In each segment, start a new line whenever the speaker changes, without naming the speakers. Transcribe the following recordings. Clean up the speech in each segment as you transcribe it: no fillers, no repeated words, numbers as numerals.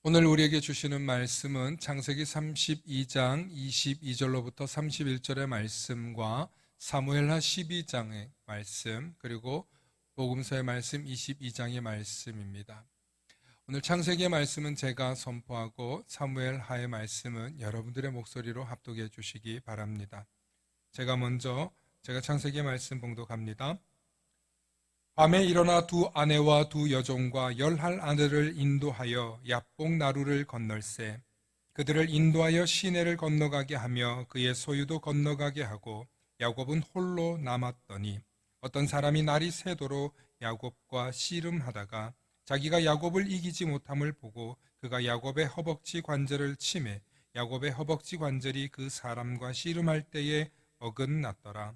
오늘 우리에게 주시는 말씀은 창세기 32장 22절로부터 31절의 말씀과 사무엘하 12장의 말씀, 그리고 복음서의 말씀 22장의 말씀입니다. 오늘 창세기의 말씀은 제가 선포하고 사무엘하의 말씀은 여러분들의 목소리로 합독해 주시기 바랍니다. 제가 창세기의 말씀 봉독합니다. 밤에 일어나 두 아내와 두 여종과 10할 아들을 인도하여 야복 나루를 건널세. 그들을 인도하여 시내를 건너가게 하며 그의 소유도 건너가게 하고 야곱은 홀로 남았더니 어떤 사람이 날이 새도록 야곱과 씨름하다가 자기가 야곱을 이기지 못함을 보고 그가 야곱의 허벅지 관절을 치매 야곱의 허벅지 관절이 그 사람과 씨름할 때에 어긋났더라.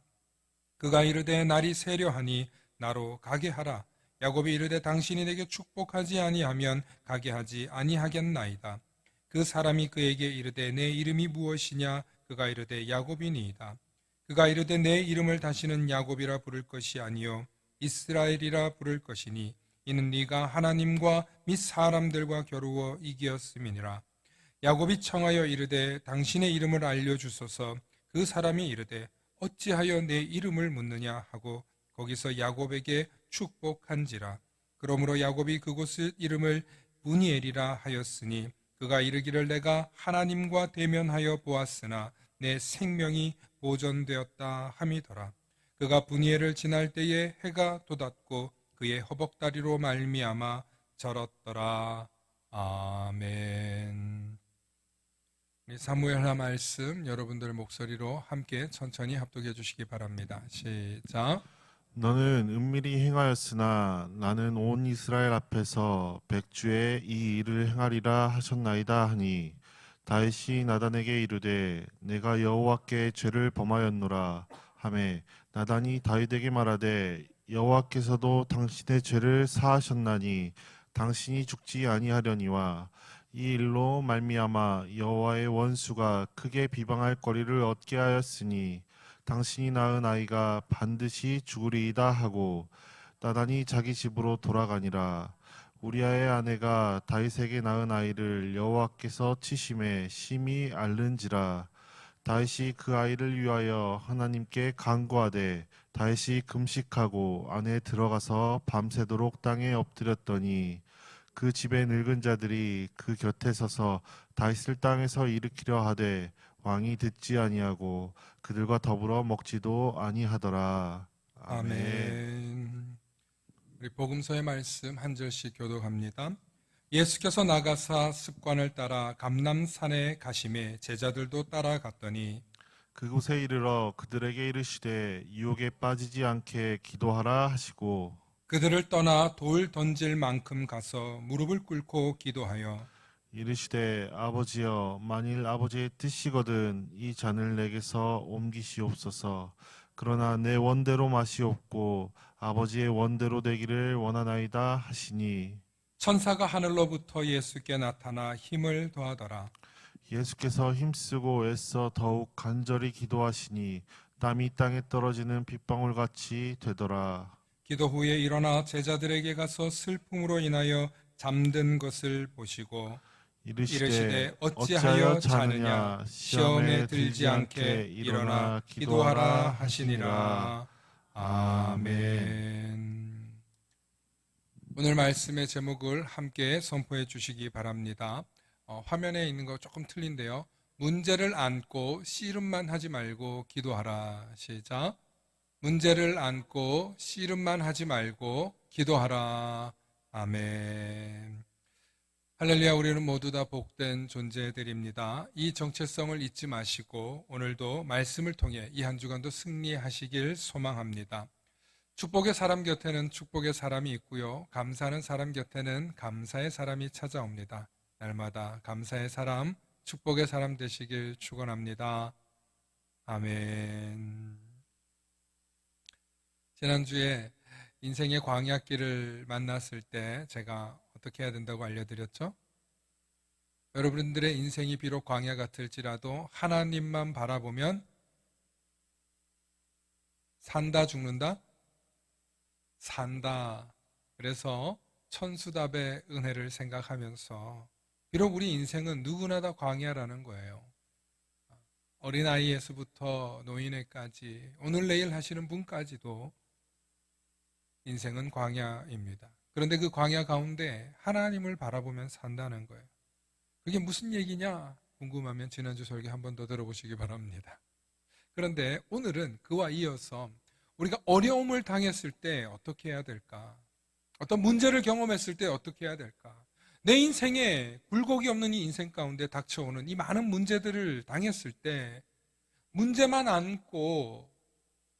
그가 이르되 날이 새려 하니 나로 가게 하라. 야곱이 이르되 당신이 내게 축복하지 아니하면 가게 하지 아니하겠나이다. 그 사람이 그에게 이르되 내 이름이 무엇이냐? 그가 이르되 야곱이니이다. 그가 이르되 내 이름을 다시는 야곱이라 부를 것이 아니요 이스라엘이라 부를 것이니 이는 네가 하나님과 및 사람들과 겨루어 이기었음이니라. 야곱이 청하여 이르되 당신의 이름을 알려주소서. 그 사람이 이르되 어찌하여 내 이름을 묻느냐 하고 거기서 야곱에게 축복한지라. 그러므로 야곱이 그곳의 이름을 브니엘이라 하였으니 그가 이르기를 내가 하나님과 대면하여 보았으나 내 생명이 보존되었다 함이더라. 그가 브니엘을 지날 때에 해가 돋았고 그의 허벅다리로 말미암아 절었더라. 아멘. 사무엘하 말씀 여러분들 목소리로 함께 천천히 합독해 주시기 바랍니다. 시작.
너는 은밀히 행하였으나 나는 온 이스라엘 앞에서 백주에 이 일을 행하리라 하셨나이다 하니 다윗이 나단에게 이르되 내가 여호와께 죄를 범하였노라 하매 나단이 다윗에게 말하되 여호와께서도 당신의 죄를 사하셨나니 당신이 죽지 아니하려니와 이 일로 말미암아 여호와의 원수가 크게 비방할 거리를 얻게 하였으니 당신이 낳은 아이가 반드시 죽으리이다 하고 나단이 자기 집으로 돌아가니라. 우리아의 아내가 다윗에게 낳은 아이를 여호와께서 치심에 심히 앓는지라. 다윗이 그 아이를 위하여 하나님께 간구하되 다윗이 금식하고 안에 들어가서 밤새도록 땅에 엎드렸더니 그 집의 늙은 자들이 그 곁에 서서 다윗을 땅에서 일으키려 하되 왕이 듣지 아니하고 그들과 더불어 먹지도 아니하더라. 아멘.
아멘. 우리 복음서의 말씀 한 절씩 교독합니다. 예수께서 나가사 습관을 따라 감람산에 가심에 제자들도 따라갔더니
그곳에 이르러 그들에게 이르시되 유혹에 빠지지 않게 기도하라 하시고
그들을 떠나 돌 던질 만큼 가서 무릎을 꿇고 기도하여
이르시되 아버지여 만일 아버지의 뜻이거든 이 잔을 내게서 옮기시옵소서. 그러나 내 원대로 마시옵고 아버지의 원대로 되기를 원하나이다 하시니
천사가 하늘로부터 예수께 나타나 힘을 더하더라.
예수께서 힘쓰고 애써 더욱 간절히 기도하시니 땀이 땅에 떨어지는 빗방울같이 되더라.
기도 후에 일어나 제자들에게 가서 슬픔으로 인하여 잠든 것을 보시고 이르시되 어찌하여 자느냐 시험에 들지 않게 일어나 기도하라 하시니라. 아멘. 오늘 말씀의 제목을 함께 선포해 주시기 바랍니다. 화면에 있는 거 조금 틀린데요. 문제를 안고 씨름만 하지 말고 기도하라. 시작. 문제를 안고 씨름만 하지 말고 기도하라. 아멘. 할렐루야. 우리는 모두 다 복된 존재들입니다. 이 정체성을 잊지 마시고 오늘도 말씀을 통해 이 한 주간도 승리하시길 소망합니다. 축복의 사람 곁에는 축복의 사람이 있고요. 감사하는 사람 곁에는 감사의 사람이 찾아옵니다. 날마다 감사의 사람, 축복의 사람 되시길 축원합니다. 아멘. 지난주에 인생의 광야길을 만났을 때 제가 어떻게 해야 된다고 알려드렸죠? 여러분들의 인생이 비록 광야 같을지라도 하나님만 바라보면 산다 죽는다? 산다. 그래서 천수답의 은혜를 생각하면서 비록 우리 인생은 누구나 다 광야라는 거예요. 어린아이에서부터 노인에까지 오늘 내일 하시는 분까지도 인생은 광야입니다. 그런데 그 광야 가운데 하나님을 바라보면 산다는 거예요. 그게 무슨 얘기냐 궁금하면 지난주 설교 한 번 더 들어보시기 바랍니다. 그런데 오늘은 그와 이어서 우리가 어려움을 당했을 때 어떻게 해야 될까? 어떤 문제를 경험했을 때 어떻게 해야 될까? 내 인생에 굴곡이 없는 이 인생 가운데 닥쳐오는 이 많은 문제들을 당했을 때 문제만 안고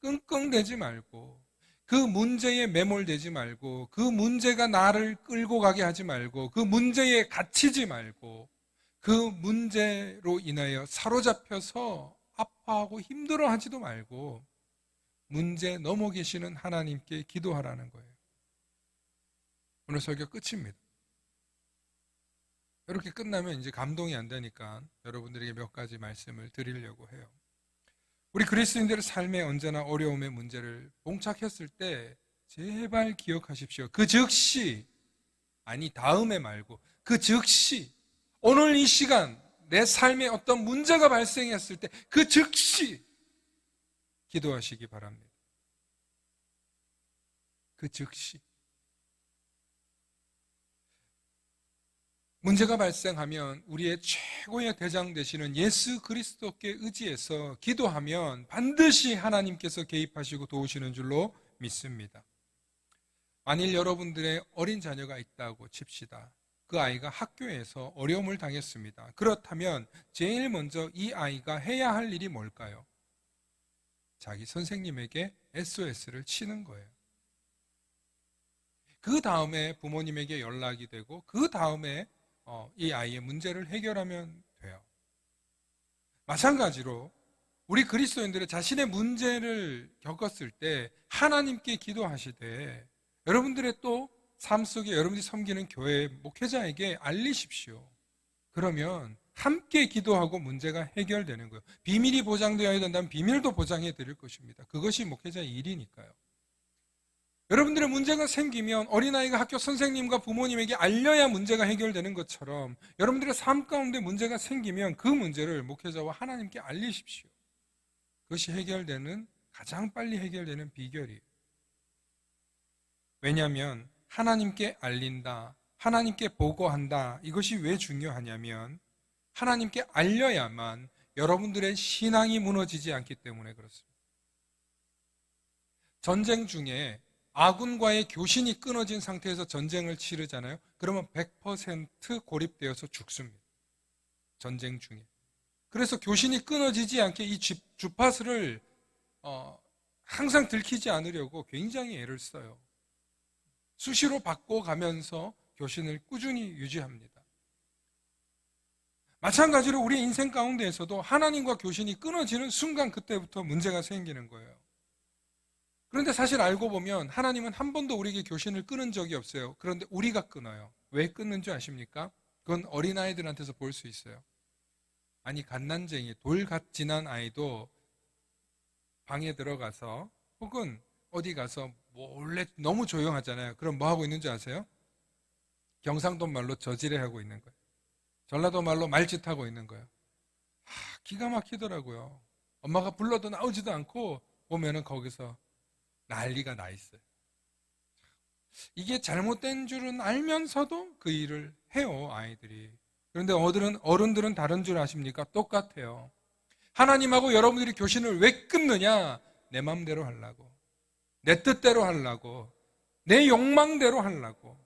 끙끙대지 말고 그 문제에 매몰되지 말고 그 문제가 나를 끌고 가게 하지 말고 그 문제에 갇히지 말고 그 문제로 인하여 사로잡혀서 아파하고 힘들어하지도 말고 문제 넘어 계시는 하나님께 기도하라는 거예요. 오늘 설교 끝입니다. 이렇게 끝나면 이제 감동이 안 되니까 여러분들에게 몇 가지 말씀을 드리려고 해요. 우리 그리스도인들의 삶에 언제나 어려움의 문제를 봉착했을 때 제발 기억하십시오. 그 즉시, 아니 다음에 말고 그 즉시 오늘 이 시간 내 삶에 어떤 문제가 발생했을 때 그 즉시 기도하시기 바랍니다. 그 즉시. 문제가 발생하면 우리의 최고의 대장 되시는 예수 그리스도께 의지해서 기도하면 반드시 하나님께서 개입하시고 도우시는 줄로 믿습니다. 만일 여러분들의 어린 자녀가 있다고 칩시다. 그 아이가 학교에서 어려움을 당했습니다. 그렇다면 제일 먼저 이 아이가 해야 할 일이 뭘까요? 자기 선생님에게 SOS를 치는 거예요. 그 다음에 부모님에게 연락이 되고 그 다음에 이 아이의 문제를 해결하면 돼요. 마찬가지로 우리 그리스도인들은 자신의 문제를 겪었을 때 하나님께 기도하시되 여러분들의 또 삶 속에 여러분들이 섬기는 교회 목회자에게 알리십시오. 그러면 함께 기도하고 문제가 해결되는 거예요. 비밀이 보장되어야 된다면 비밀도 보장해 드릴 것입니다. 그것이 목회자의 일이니까요. 여러분들의 문제가 생기면 어린아이가 학교 선생님과 부모님에게 알려야 문제가 해결되는 것처럼 여러분들의 삶 가운데 문제가 생기면 그 문제를 목회자와 하나님께 알리십시오. 그것이 해결되는, 가장 빨리 해결되는 비결이에요. 왜냐하면 하나님께 알린다, 하나님께 보고한다, 이것이 왜 중요하냐면 하나님께 알려야만 여러분들의 신앙이 무너지지 않기 때문에 그렇습니다. 전쟁 중에 아군과의 교신이 끊어진 상태에서 전쟁을 치르잖아요. 그러면 100% 고립되어서 죽습니다. 전쟁 중에. 그래서 교신이 끊어지지 않게 이 주파수를 항상 들키지 않으려고 굉장히 애를 써요. 수시로 바꿔가면서 교신을 꾸준히 유지합니다. 마찬가지로 우리 인생 가운데에서도 하나님과 교신이 끊어지는 순간 그때부터 문제가 생기는 거예요. 그런데 사실 알고 보면 하나님은 한 번도 우리에게 교신을 끊은 적이 없어요. 그런데 우리가 끊어요. 왜 끊는 줄 아십니까? 그건 어린아이들한테서 볼 수 있어요. 아니 갓난쟁이, 돌갓 지난 아이도 방에 들어가서 혹은 어디 가서 몰래 너무 조용하잖아요. 그럼 뭐 하고 있는 줄 아세요? 경상도 말로 저지레하고 있는 거예요. 전라도 말로 말짓하고 있는 거예요. 기가 막히더라고요. 엄마가 불러도 나오지도 않고 보면은 거기서 난리가 나 있어요. 이게 잘못된 줄은 알면서도 그 일을 해요, 아이들이. 그런데 어른들은 다른 줄 아십니까? 똑같아요. 하나님하고 여러분들이 교신을 왜 끊느냐? 내 마음대로 하려고, 내 뜻대로 하려고, 내 욕망대로 하려고,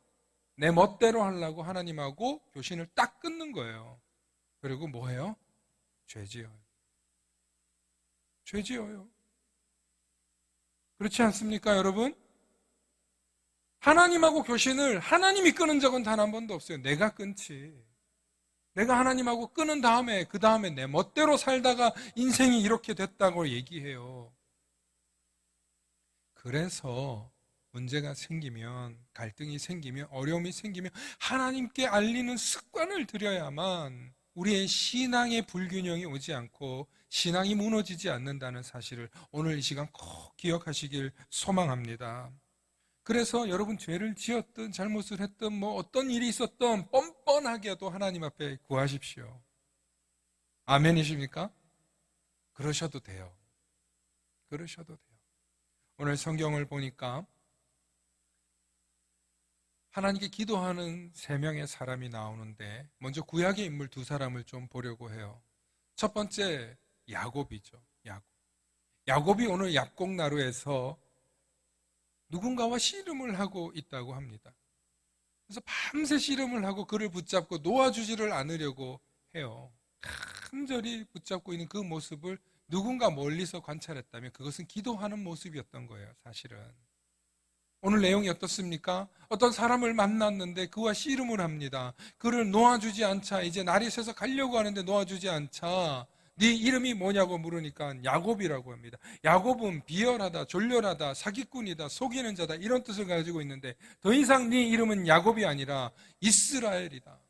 내 멋대로 하려고 하나님하고 교신을 딱 끊는 거예요. 그리고 뭐 해요? 죄 지어요. 죄 지어요. 그렇지 않습니까, 여러분? 하나님하고 교신을 하나님이 끊은 적은 단 한 번도 없어요. 내가 끊지. 내가 하나님하고 끊은 다음에 그 다음에 내 멋대로 살다가 인생이 이렇게 됐다고 얘기해요. 그래서 문제가 생기면, 갈등이 생기면, 어려움이 생기면 하나님께 알리는 습관을 들여야만 우리의 신앙의 불균형이 오지 않고 신앙이 무너지지 않는다는 사실을 오늘 이 시간 꼭 기억하시길 소망합니다. 그래서 여러분 죄를 지었든 잘못을 했든 뭐 어떤 일이 있었든 뻔뻔하게도 하나님 앞에 구하십시오. 아멘이십니까? 그러셔도 돼요. 그러셔도 돼요. 오늘 성경을 보니까 하나님께 기도하는 3명의 사람이 나오는데 먼저 구약의 인물 2사람을 좀 보려고 해요. 첫 번째 야곱이죠. 야곱이 오늘 약곡나루에서 누군가와 씨름을 하고 있다고 합니다. 그래서 밤새 씨름을 하고 그를 붙잡고 놓아주지를 않으려고 해요. 간절히 붙잡고 있는 그 모습을 누군가 멀리서 관찰했다면 그것은 기도하는 모습이었던 거예요, 사실은. 오늘 내용이 어떻습니까? 어떤 사람을 만났는데 그와 씨름을 합니다. 그를 놓아주지 않자. 이제 날이 새서 가려고 하는데 놓아주지 않자. 네 이름이 뭐냐고 물으니까 야곱이라고 합니다. 야곱은 비열하다, 졸렬하다, 사기꾼이다, 속이는 자다 이런 뜻을 가지고 있는데 더 이상 네 이름은 야곱이 아니라 이스라엘이다.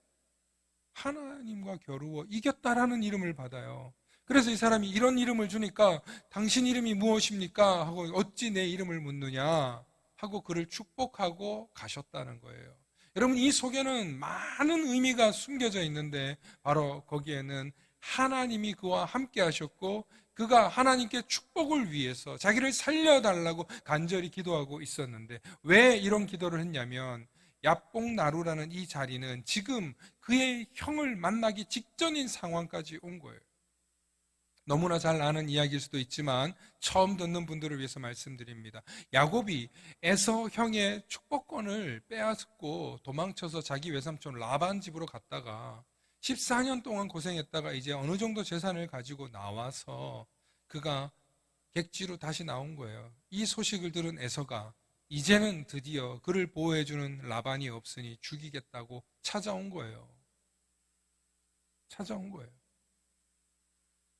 하나님과 겨루어 이겼다라는 이름을 받아요. 그래서 이 사람이 이런 이름을 주니까 당신 이름이 무엇입니까? 하고 어찌 내 이름을 묻느냐 하고 그를 축복하고 가셨다는 거예요. 여러분, 이 속에는 많은 의미가 숨겨져 있는데 바로 거기에는 하나님이 그와 함께 하셨고 그가 하나님께 축복을 위해서 자기를 살려달라고 간절히 기도하고 있었는데 왜 이런 기도를 했냐면 야복나루라는 이 자리는 지금 그의 형을 만나기 직전인 상황까지 온 거예요. 너무나 잘 아는 이야기일 수도 있지만 처음 듣는 분들을 위해서 말씀드립니다. 야곱이 에서 형의 축복권을 빼앗고 도망쳐서 자기 외삼촌 라반 집으로 갔다가 14년 동안 고생했다가 이제 어느 정도 재산을 가지고 나와서 그가 객지로 다시 나온 거예요. 이 소식을 들은 에서가 이제는 드디어 그를 보호해주는 라반이 없으니 죽이겠다고 찾아온 거예요. 찾아온 거예요.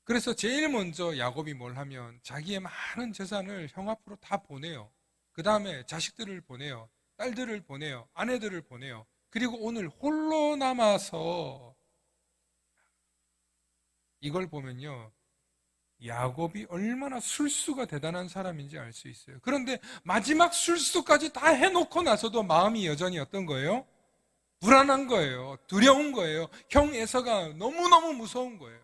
그래서 제일 먼저 야곱이 뭘 하면 자기의 많은 재산을 형 앞으로 다 보내요. 그 다음에 자식들을 보내요. 딸들을 보내요. 아내들을 보내요. 그리고 오늘 홀로 남아서 이걸 보면요. 야곱이 얼마나 술수가 대단한 사람인지 알 수 있어요. 그런데 마지막 술수까지 다 해놓고 나서도 마음이 여전히 어떤 거예요? 불안한 거예요. 두려운 거예요. 형 에서가 너무너무 무서운 거예요.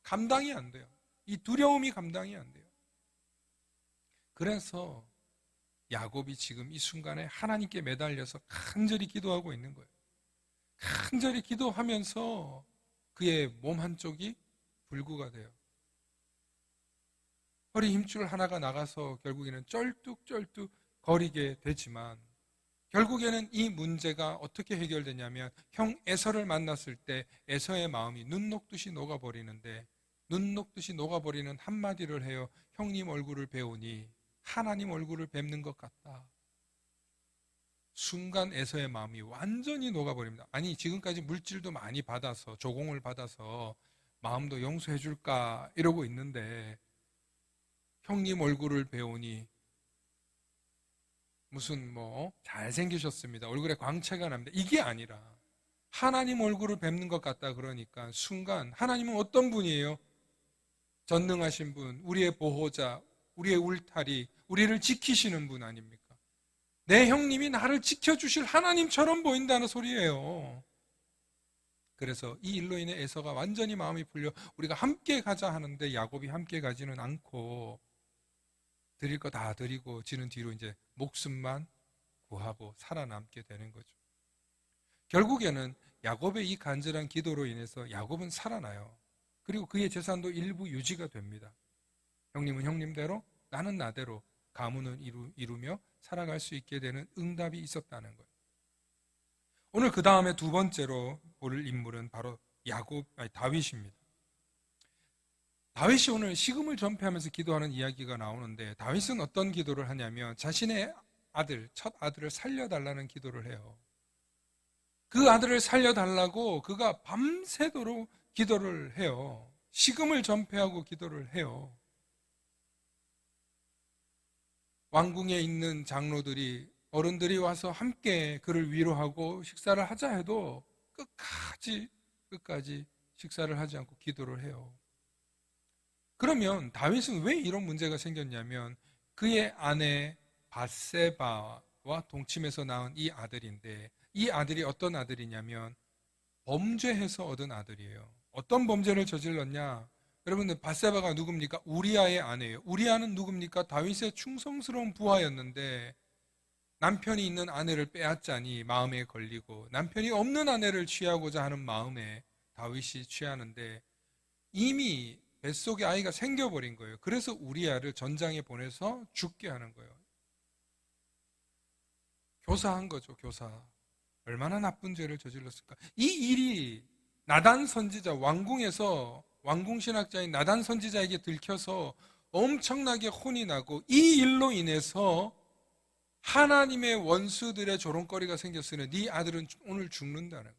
감당이 안 돼요. 이 두려움이 감당이 안 돼요. 그래서 야곱이 지금 이 순간에 하나님께 매달려서 간절히 기도하고 있는 거예요. 간절히 기도하면서 그의 몸 한쪽이 불구가 돼요. 허리 힘줄 하나가 나가서 결국에는 쩔뚝쩔뚝 거리게 되지만 결국에는 이 문제가 어떻게 해결되냐면 형 에서를 만났을 때 에서의 마음이 눈 녹듯이 녹아버리는데 눈 녹듯이 녹아버리는 한마디를 해요. 형님 얼굴을 배우니 하나님 얼굴을 뵙는 것 같다. 순간 에서의 마음이 완전히 녹아버립니다. 아니 지금까지 물질도 많이 받아서 조공을 받아서 마음도 용서해 줄까 이러고 있는데 형님 얼굴을 배우니 무슨 뭐 잘생기셨습니다. 얼굴에 광채가 납니다. 이게 아니라 하나님 얼굴을 뵙는 것 같다 그러니까 순간 하나님은 어떤 분이에요? 전능하신 분, 우리의 보호자, 우리의 울타리, 우리를 지키시는 분 아닙니까? 내 형님이 나를 지켜주실 하나님처럼 보인다는 소리예요. 그래서 이 일로 인해 에서가 완전히 마음이 풀려 우리가 함께 가자 하는데 야곱이 함께 가지는 않고 드릴 거 다 드리고 지는 뒤로 이제 목숨만 구하고 살아남게 되는 거죠. 결국에는 야곱의 이 간절한 기도로 인해서 야곱은 살아나요. 그리고 그의 재산도 일부 유지가 됩니다. 형님은 형님대로 나는 나대로 가문을 이루며 살아갈 수 있게 되는 응답이 있었다는 거예요. 오늘 그 다음에 두 번째로 볼 인물은 바로 다윗입니다. 다윗이 오늘 식음을 전폐하면서 기도하는 이야기가 나오는데 다윗은 어떤 기도를 하냐면 자신의 첫 아들을 살려달라는 기도를 해요. 그 아들을 살려달라고 그가 밤새도록 기도를 해요. 식음을 전폐하고 기도를 해요. 왕궁에 있는 장로들이 어른들이 와서 함께 그를 위로하고 식사를 하자 해도 끝까지 식사를 하지 않고 기도를 해요. 그러면 다윗은 왜 이런 문제가 생겼냐면 그의 아내 밧세바와 동침해서 낳은 이 아들인데, 이 아들이 어떤 아들이냐면 범죄해서 얻은 아들이에요. 어떤 범죄를 저질렀냐? 여러분들, 밧세바가 누굽니까? 우리아의 아내예요. 우리아는 누굽니까? 다윗의 충성스러운 부하였는데 남편이 있는 아내를 빼앗자니 마음에 걸리고, 남편이 없는 아내를 취하고자 하는 마음에 다윗이 취하는데 이미 뱃속에 아이가 생겨버린 거예요. 그래서 우리아를 전장에 보내서 죽게 하는 거예요. 교사한 거죠, 교사. 얼마나 나쁜 죄를 저질렀을까. 이 일이 나단 선지자, 왕궁에서 왕궁 신학자인 나단 선지자에게 들켜서 엄청나게 혼이 나고, 이 일로 인해서 하나님의 원수들의 조롱거리가 생겼으니 네 아들은 오늘 죽는다는 거예요.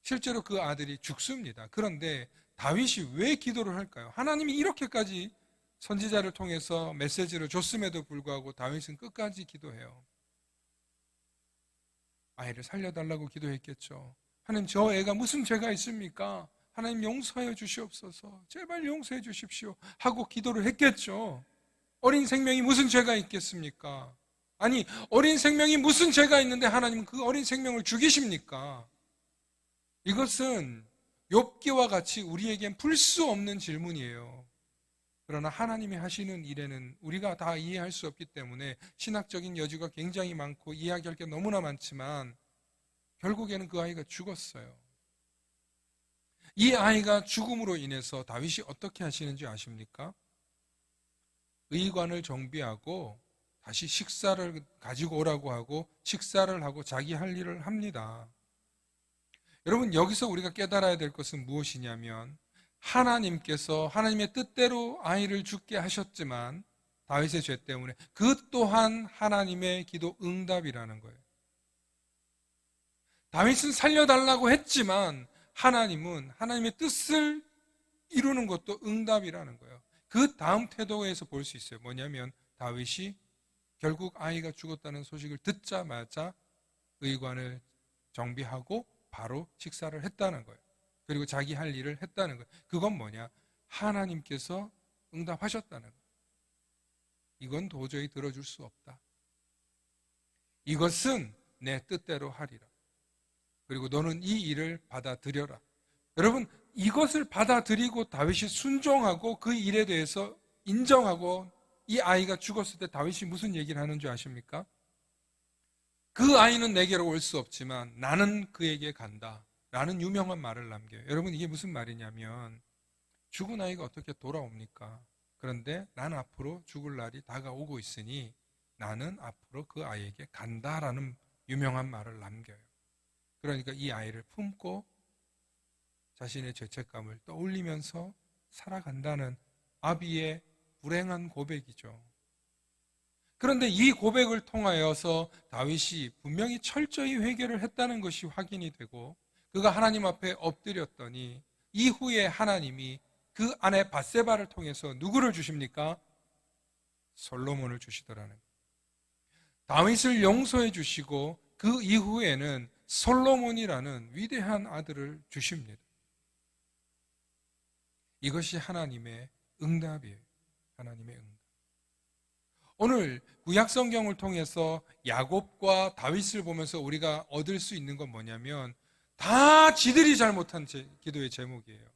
실제로 그 아들이 죽습니다. 그런데 다윗이 왜 기도를 할까요? 하나님이 이렇게까지 선지자를 통해서 메시지를 줬음에도 불구하고 다윗은 끝까지 기도해요. 아이를 살려달라고 기도했겠죠. 하나님, 저 애가 무슨 죄가 있습니까? 하나님, 용서하여 주시옵소서. 제발 용서해 주십시오 하고 기도를 했겠죠. 어린 생명이 무슨 죄가 있겠습니까? 아니, 어린 생명이 무슨 죄가 있는데 하나님은 그 어린 생명을 죽이십니까? 이것은 욥기와 같이 우리에겐 풀 수 없는 질문이에요. 그러나 하나님이 하시는 일에는 우리가 다 이해할 수 없기 때문에 신학적인 여지가 굉장히 많고 이야기할 게 너무나 많지만, 결국에는 그 아이가 죽었어요. 이 아이가 죽음으로 인해서 다윗이 어떻게 하시는지 아십니까? 의관을 정비하고 다시 식사를 가지고 오라고 하고 식사를 하고 자기 할 일을 합니다. 여러분, 여기서 우리가 깨달아야 될 것은 무엇이냐면, 하나님께서 하나님의 뜻대로 아이를 죽게 하셨지만 다윗의 죄 때문에 그 또한 하나님의 기도 응답이라는 거예요. 다윗은 살려달라고 했지만 하나님은 하나님의 뜻을 이루는 것도 응답이라는 거예요. 그 다음 태도에서 볼 수 있어요. 뭐냐면 다윗이 결국 아이가 죽었다는 소식을 듣자마자 의관을 정비하고 바로 식사를 했다는 거예요. 그리고 자기 할 일을 했다는 거예요. 그건 뭐냐? 하나님께서 응답하셨다는 거예요. 이건 도저히 들어줄 수 없다. 이것은 내 뜻대로 하리라. 그리고 너는 이 일을 받아들여라. 여러분, 이것을 받아들이고 다윗이 순종하고 그 일에 대해서 인정하고 이 아이가 죽었을 때 다윗이 무슨 얘기를 하는 줄 아십니까? 그 아이는 내게로 올 수 없지만 나는 그에게 간다 라는 유명한 말을 남겨요. 여러분, 이게 무슨 말이냐면, 죽은 아이가 어떻게 돌아옵니까? 그런데 난 앞으로 죽을 날이 다가오고 있으니 나는 앞으로 그 아이에게 간다라는 유명한 말을 남겨요. 그러니까 이 아이를 품고 자신의 죄책감을 떠올리면서 살아간다는 아비의 불행한 고백이죠. 그런데 이 고백을 통하여서 다윗이 분명히 철저히 회개를 했다는 것이 확인이 되고, 그가 하나님 앞에 엎드렸더니 이후에 하나님이 그 아내 밧세바를 통해서 누구를 주십니까? 솔로몬을 주시더라는 거예요. 다윗을 용서해 주시고 그 이후에는 솔로몬이라는 위대한 아들을 주십니다. 이것이 하나님의 응답이에요. 하나님의 응답. 오늘 구약 성경을 통해서 야곱과 다윗을 보면서 우리가 얻을 수 있는 건 뭐냐면, 다 지들이 잘못한 기도의 제목이에요.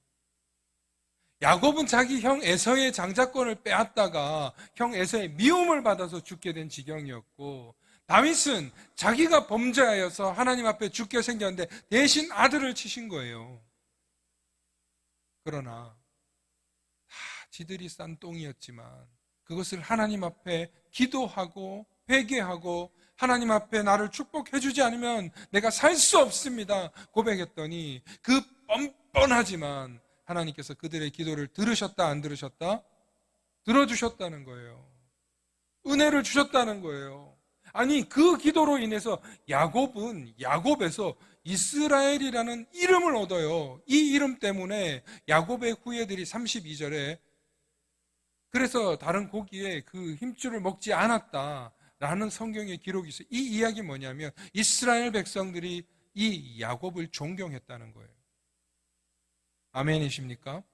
야곱은 자기 형 에서의 장자권을 빼앗다가 형 에서의 미움을 받아서 죽게 된 지경이었고, 다윗은 자기가 범죄하여서 하나님 앞에 죽게 생겼는데 대신 아들을 치신 거예요. 그러나 다 지들이 싼 똥이었지만 그것을 하나님 앞에 기도하고 회개하고 하나님 앞에 나를 축복해 주지 않으면 내가 살 수 없습니다 고백했더니, 그 뻔뻔하지만 하나님께서 그들의 기도를 들으셨다 안 들으셨다? 들어주셨다는 거예요. 은혜를 주셨다는 거예요. 아니, 그 기도로 인해서 야곱은 야곱에서 이스라엘이라는 이름을 얻어요. 이 이름 때문에 야곱의 후예들이 32절에 그래서 다른 고기에 그 힘줄을 먹지 않았다라는 성경의 기록이 있어요. 이 이야기 뭐냐면 이스라엘 백성들이 이 야곱을 존경했다는 거예요. 아멘이십니까?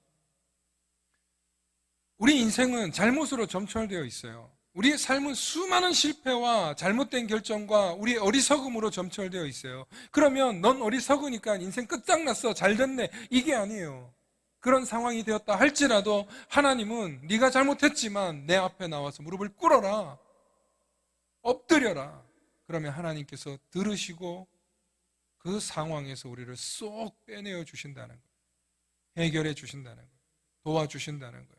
우리 인생은 잘못으로 점철되어 있어요. 우리의 삶은 수많은 실패와 잘못된 결정과 우리의 어리석음으로 점철되어 있어요. 그러면 넌 어리석으니까 인생 끝장났어, 잘됐네, 이게 아니에요. 그런 상황이 되었다 할지라도 하나님은 네가 잘못했지만 내 앞에 나와서 무릎을 꿇어라, 엎드려라. 그러면 하나님께서 들으시고 그 상황에서 우리를 쏙 빼내어 주신다는 거예요. 해결해 주신다는 거예요. 도와주신다는 거예요.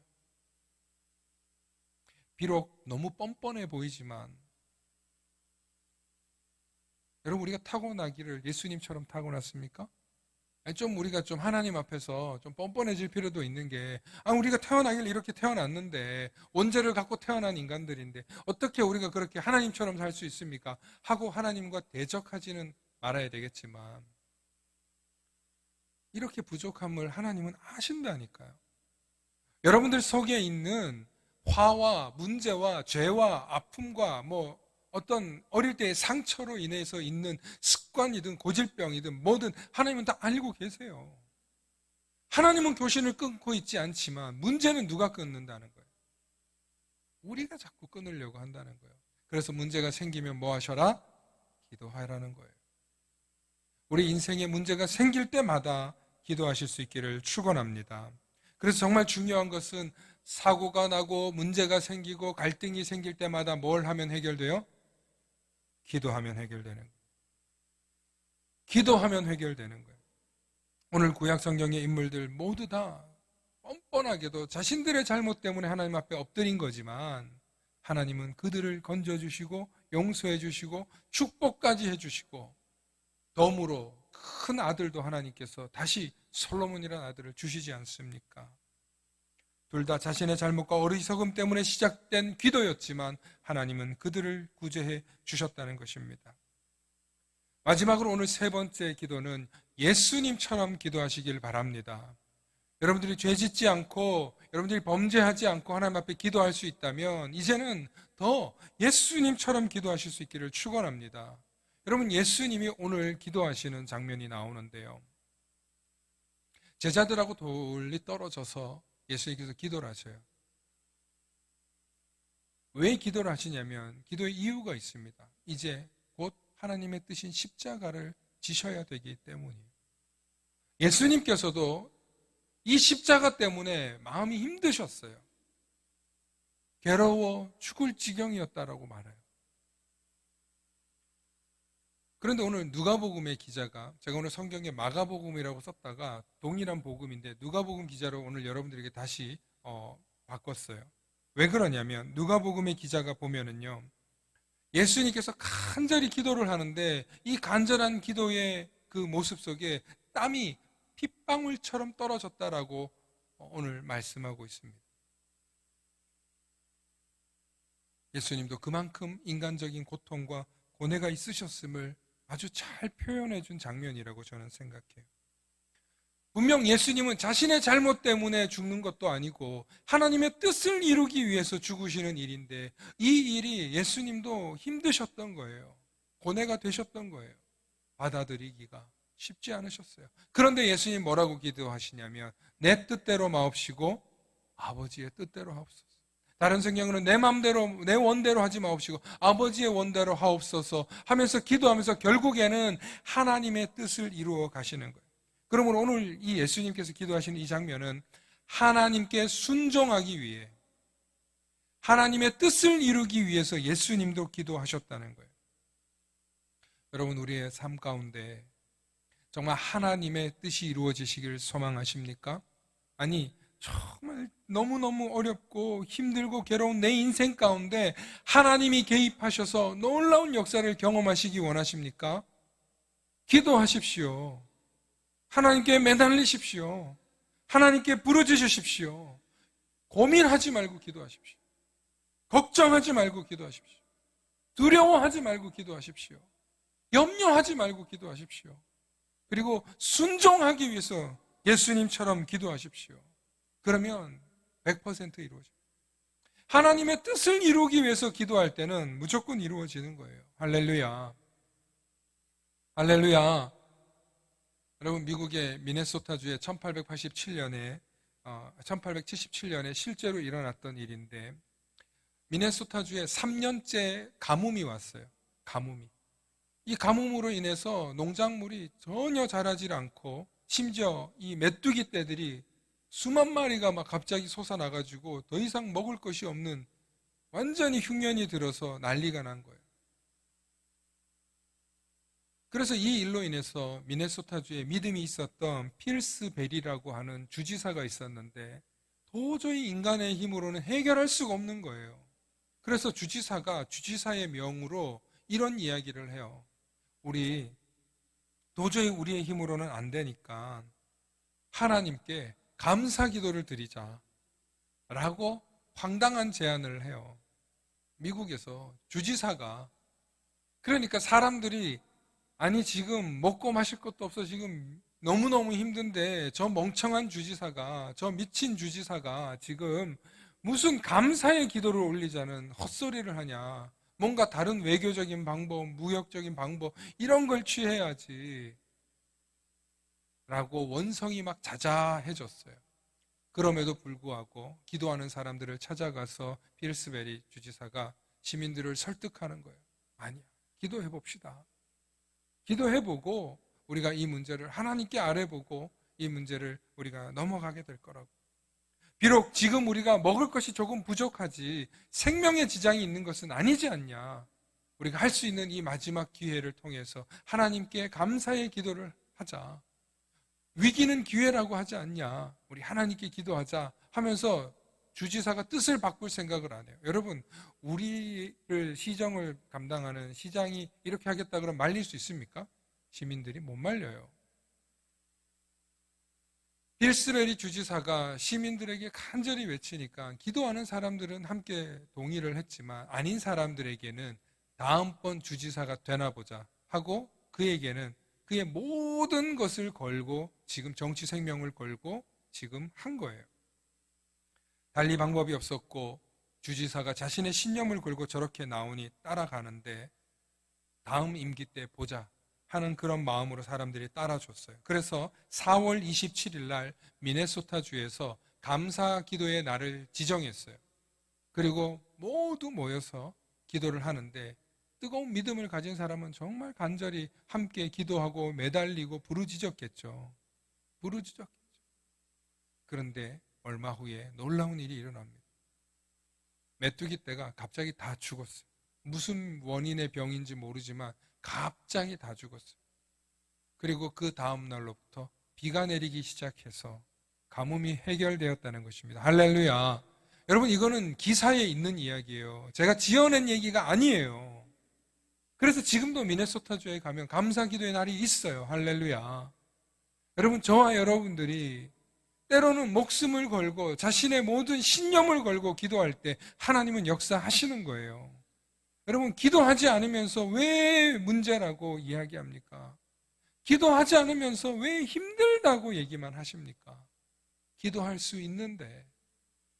비록 너무 뻔뻔해 보이지만 여러분, 우리가 타고나기를 예수님처럼 타고났습니까? 아니, 우리가 좀 하나님 앞에서 좀 뻔뻔해질 필요도 있는 게, 우리가 태어나길 이렇게 태어났는데, 원죄를 갖고 태어난 인간들인데 어떻게 우리가 그렇게 하나님처럼 살 수 있습니까? 하고 하나님과 대적하지는 말아야 되겠지만, 이렇게 부족함을 하나님은 아신다니까요. 여러분들 속에 있는 화와 문제와 죄와 아픔과 어떤 어릴 때의 상처로 인해서 있는 습관이든 고질병이든 뭐든 하나님은 다 알고 계세요. 하나님은 교신을 끊고 있지 않지만 문제는 누가 끊는다는 거예요? 우리가 자꾸 끊으려고 한다는 거예요. 그래서 문제가 생기면 뭐 하셔라? 기도하라는 거예요. 우리 인생에 문제가 생길 때마다 기도하실 수 있기를 축원합니다. 그래서 정말 중요한 것은 사고가 나고 문제가 생기고 갈등이 생길 때마다 뭘 하면 해결돼요? 기도하면 해결되는 거예요. 기도하면 해결되는 거예요. 오늘 구약 성경의 인물들 모두 다 뻔뻔하게도 자신들의 잘못 때문에 하나님 앞에 엎드린 거지만 하나님은 그들을 건져주시고 용서해주시고 축복까지 해주시고 덤으로 큰 아들도 하나님께서 다시 솔로몬이라는 아들을 주시지 않습니까? 둘 다 자신의 잘못과 어리석음 때문에 시작된 기도였지만 하나님은 그들을 구제해 주셨다는 것입니다. 마지막으로 오늘 세 번째 기도는 예수님처럼 기도하시길 바랍니다. 여러분들이 죄짓지 않고 여러분들이 범죄하지 않고 하나님 앞에 기도할 수 있다면 이제는 더 예수님처럼 기도하실 수 있기를 축원합니다. 여러분, 예수님이 오늘 기도하시는 장면이 나오는데요, 제자들하고 돌리 떨어져서 예수님께서 기도를 하셔요. 왜 기도를 하시냐면 기도의 이유가 있습니다. 이제 곧 하나님의 뜻인 십자가를 지셔야 되기 때문이에요. 예수님께서도 이 십자가 때문에 마음이 힘드셨어요. 괴로워 죽을 지경이었다라고 말해요. 그런데 오늘 누가복음의 기자가, 제가 오늘 성경에 마가복음이라고 썼다가 동일한 복음인데 누가복음 기자로 오늘 여러분들에게 다시 바꿨어요. 왜 그러냐면 누가복음의 기자가 보면은요, 예수님께서 간절히 기도를 하는데 이 간절한 기도의 그 모습 속에 땀이 핏방울처럼 떨어졌다라고 오늘 말씀하고 있습니다. 예수님도 그만큼 인간적인 고통과 고뇌가 있으셨음을 아주 잘 표현해 준 장면이라고 저는 생각해요. 분명 예수님은 자신의 잘못 때문에 죽는 것도 아니고 하나님의 뜻을 이루기 위해서 죽으시는 일인데 이 일이 예수님도 힘드셨던 거예요. 고뇌가 되셨던 거예요. 받아들이기가 쉽지 않으셨어요. 그런데 예수님 뭐라고 기도하시냐면 내 뜻대로 마옵시고 아버지의 뜻대로 하옵소서. 다른 성경으로는 내 마음대로 내 원대로 하지 마옵시고 아버지의 원대로 하옵소서 하면서 기도하면서 결국에는 하나님의 뜻을 이루어 가시는 거예요. 그러므로 오늘 이 예수님께서 기도하시는 이 장면은 하나님께 순종하기 위해 하나님의 뜻을 이루기 위해서 예수님도 기도하셨다는 거예요. 여러분, 우리의 삶 가운데 정말 하나님의 뜻이 이루어지시길 소망하십니까? 아니, 정말 너무너무 어렵고 힘들고 괴로운 내 인생 가운데 하나님이 개입하셔서 놀라운 역사를 경험하시기 원하십니까? 기도하십시오. 하나님께 매달리십시오. 하나님께 부르짖으십시오. 고민하지 말고 기도하십시오. 걱정하지 말고 기도하십시오. 두려워하지 말고 기도하십시오. 염려하지 말고 기도하십시오. 그리고 순종하기 위해서 예수님처럼 기도하십시오. 그러면 100% 이루어져요. 하나님의 뜻을 이루기 위해서 기도할 때는 무조건 이루어지는 거예요. 할렐루야. 할렐루야. 여러분, 미국의 미네소타주에 1877년에 실제로 일어났던 일인데 미네소타주에 3년째 가뭄이 왔어요. 가뭄이. 이 가뭄으로 인해서 농작물이 전혀 자라질 않고 심지어 이 메뚜기 떼들이 수만 마리가 막 갑자기 솟아나가지고 더 이상 먹을 것이 없는 완전히 흉년이 들어서 난리가 난 거예요. 그래서 이 일로 인해서 미네소타주에 믿음이 있었던 필스 베리라고 하는 주지사가 있었는데 도저히 인간의 힘으로는 해결할 수가 없는 거예요. 그래서 주지사가 주지사의 명으로 이런 이야기를 해요. 우리 도저히 우리의 힘으로는 안 되니까 하나님께 감사 기도를 드리자 라고 황당한 제안을 해요. 미국에서 주지사가. 그러니까 사람들이 아니 지금 먹고 마실 것도 없어 지금 너무너무 힘든데 저 멍청한 주지사가, 저 미친 주지사가 지금 무슨 감사의 기도를 올리자는 헛소리를 하냐. 뭔가 다른 외교적인 방법, 무역적인 방법 이런 걸 취해야지 라고 원성이 막 자자해졌어요. 그럼에도 불구하고 기도하는 사람들을 찾아가서 필스베리 주지사가 시민들을 설득하는 거예요. 아니야, 기도해 봅시다. 기도해보고 우리가 이 문제를 하나님께 아뢰보고 이 문제를 우리가 넘어가게 될 거라고. 비록 지금 우리가 먹을 것이 조금 부족하지 생명의 지장이 있는 것은 아니지 않냐. 우리가 할 수 있는 이 마지막 기회를 통해서 하나님께 감사의 기도를 하자. 위기는 기회라고 하지 않냐. 우리 하나님께 기도하자 하면서 주지사가 뜻을 바꿀 생각을 안 해요. 여러분, 우리를 시정을 감당하는 시장이 이렇게 하겠다 그러면 말릴 수 있습니까? 시민들이 못 말려요. 필스베리 주지사가 시민들에게 간절히 외치니까 기도하는 사람들은 함께 동의를 했지만 아닌 사람들에게는 다음번 주지사가 되나 보자 하고 그에게는 그의 모든 것을 걸고 지금 정치 생명을 걸고 지금 한 거예요. 달리 방법이 없었고 주지사가 자신의 신념을 걸고 저렇게 나오니 따라가는데 다음 임기 때 보자 하는 그런 마음으로 사람들이 따라줬어요. 그래서 4월 27일 날 미네소타주에서 감사 기도의 날을 지정했어요. 그리고 모두 모여서 기도를 하는데 뜨거운 믿음을 가진 사람은 정말 간절히 함께 기도하고 매달리고 부르짖었겠죠. 부르짖었겠죠. 그런데 얼마 후에 놀라운 일이 일어납니다. 메뚜기 떼가 갑자기 다 죽었어요. 무슨 원인의 병인지 모르지만 갑자기 다 죽었어요. 그리고 그 다음 날로부터 비가 내리기 시작해서 가뭄이 해결되었다는 것입니다. 할렐루야. 여러분, 이거는 기사에 있는 이야기예요. 제가 지어낸 얘기가 아니에요. 그래서 지금도 미네소타주에 가면 감사 기도의 날이 있어요. 할렐루야. 여러분, 저와 여러분들이 때로는 목숨을 걸고 자신의 모든 신념을 걸고 기도할 때 하나님은 역사하시는 거예요. 여러분, 기도하지 않으면서 왜 문제라고 이야기합니까? 기도하지 않으면서 왜 힘들다고 얘기만 하십니까? 기도할 수 있는데.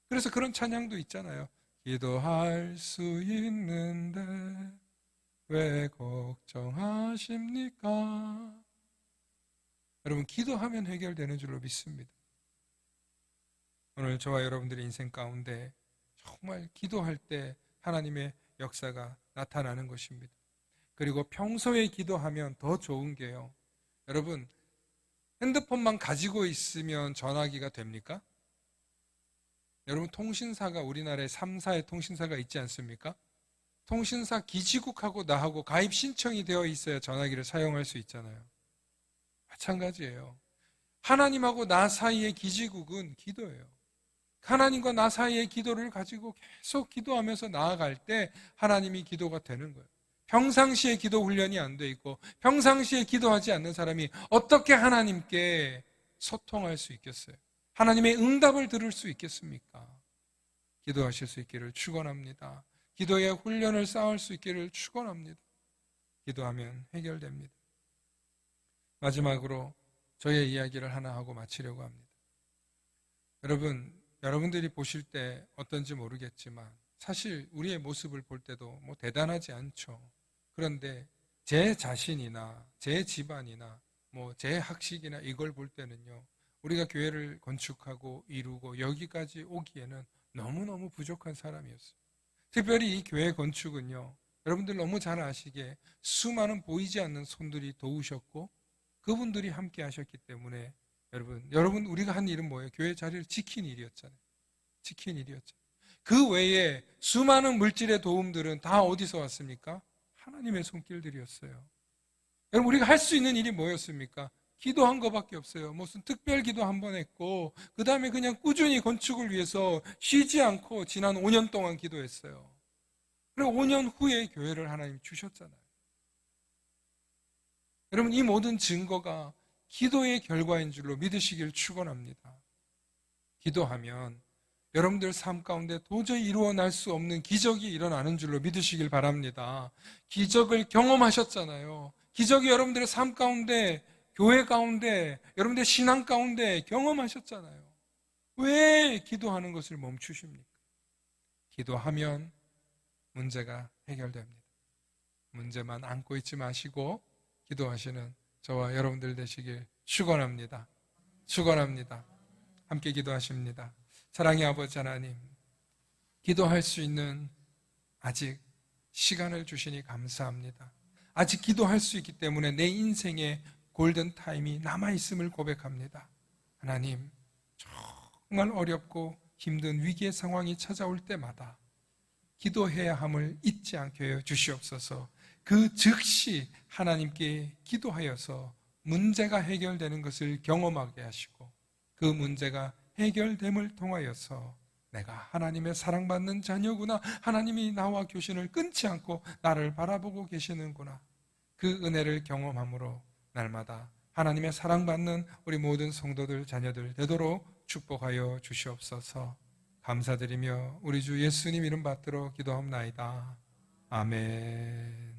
그래서 그런 찬양도 있잖아요. 기도할 수 있는데 왜 걱정하십니까? 여러분, 기도하면 해결되는 줄로 믿습니다. 오늘 저와 여러분들의 인생 가운데 정말 기도할 때 하나님의 역사가 나타나는 것입니다. 그리고 평소에 기도하면 더 좋은 게요. 여러분, 핸드폰만 가지고 있으면 전화기가 됩니까? 여러분, 통신사가 우리나라에 3사의 통신사가 있지 않습니까? 통신사 기지국하고 나하고 가입 신청이 되어 있어야 전화기를 사용할 수 있잖아요. 마찬가지예요. 하나님하고 나 사이의 기지국은 기도예요. 하나님과 나 사이의 기도를 가지고 계속 기도하면서 나아갈 때 하나님이 기도가 되는 거예요. 평상시에 기도 훈련이 안 돼 있고 평상시에 기도하지 않는 사람이 어떻게 하나님께 소통할 수 있겠어요? 하나님의 응답을 들을 수 있겠습니까? 기도하실 수 있기를 축원합니다. 기도의 훈련을 쌓을 수 있기를 축원합니다. 기도하면 해결됩니다. 마지막으로 저의 이야기를 하나 하고 마치려고 합니다. 여러분들이 보실 때 어떤지 모르겠지만 사실 우리의 모습을 볼 때도 뭐 대단하지 않죠. 그런데 제 자신이나 제 집안이나 뭐 제 학식이나 이걸 볼 때는요, 우리가 교회를 건축하고 이루고 여기까지 오기에는 너무너무 부족한 사람이었어요. 특별히 이 교회 건축은요, 여러분들 너무 잘 아시게 수많은 보이지 않는 손들이 도우셨고 그분들이 함께 하셨기 때문에 여러분 우리가 한 일은 뭐예요? 교회 자리를 지키는 일이었잖아요. 지키는 일이었죠. 그 외에 수많은 물질의 도움들은 다 어디서 왔습니까? 하나님의 손길들이었어요. 여러분 우리가 할 수 있는 일이 뭐였습니까? 기도한 것밖에 없어요. 무슨 특별 기도 한 번 했고 그 다음에 그냥 꾸준히 건축을 위해서 쉬지 않고 지난 5년 동안 기도했어요. 그리고 5년 후에 교회를 하나님 주셨잖아요. 여러분 이 모든 증거가 기도의 결과인 줄로 믿으시길 축원합니다. 기도하면 여러분들 삶 가운데 도저히 일어날 수 없는 기적이 일어나는 줄로 믿으시길 바랍니다. 기적을 경험하셨잖아요. 기적이 여러분들의 삶 가운데, 교회 가운데, 여러분들의 신앙 가운데 경험하셨잖아요. 왜 기도하는 것을 멈추십니까? 기도하면 문제가 해결됩니다. 문제만 안고 있지 마시고 기도하시는 저와 여러분들 되시길 축원합니다. 축원합니다. 함께 기도하십니다. 사랑의 아버지 하나님, 기도할 수 있는 아직 시간을 주시니 감사합니다. 아직 기도할 수 있기 때문에 내 인생에 골든 타임이 남아있음을 고백합니다. 하나님, 정말 어렵고 힘든 위기의 상황이 찾아올 때마다 기도해야 함을 잊지 않게 해 주시옵소서. 그 즉시 하나님께 기도하여서 문제가 해결되는 것을 경험하게 하시고 그 문제가 해결됨을 통하여서 내가 하나님의 사랑받는 자녀구나, 하나님이 나와 교신을 끊지 않고 나를 바라보고 계시는구나, 그 은혜를 경험함으로 날마다 하나님의 사랑받는 우리 모든 성도들 자녀들 되도록 축복하여 주시옵소서. 감사드리며 우리 주 예수님 이름 받들어 기도합나이다. 아멘.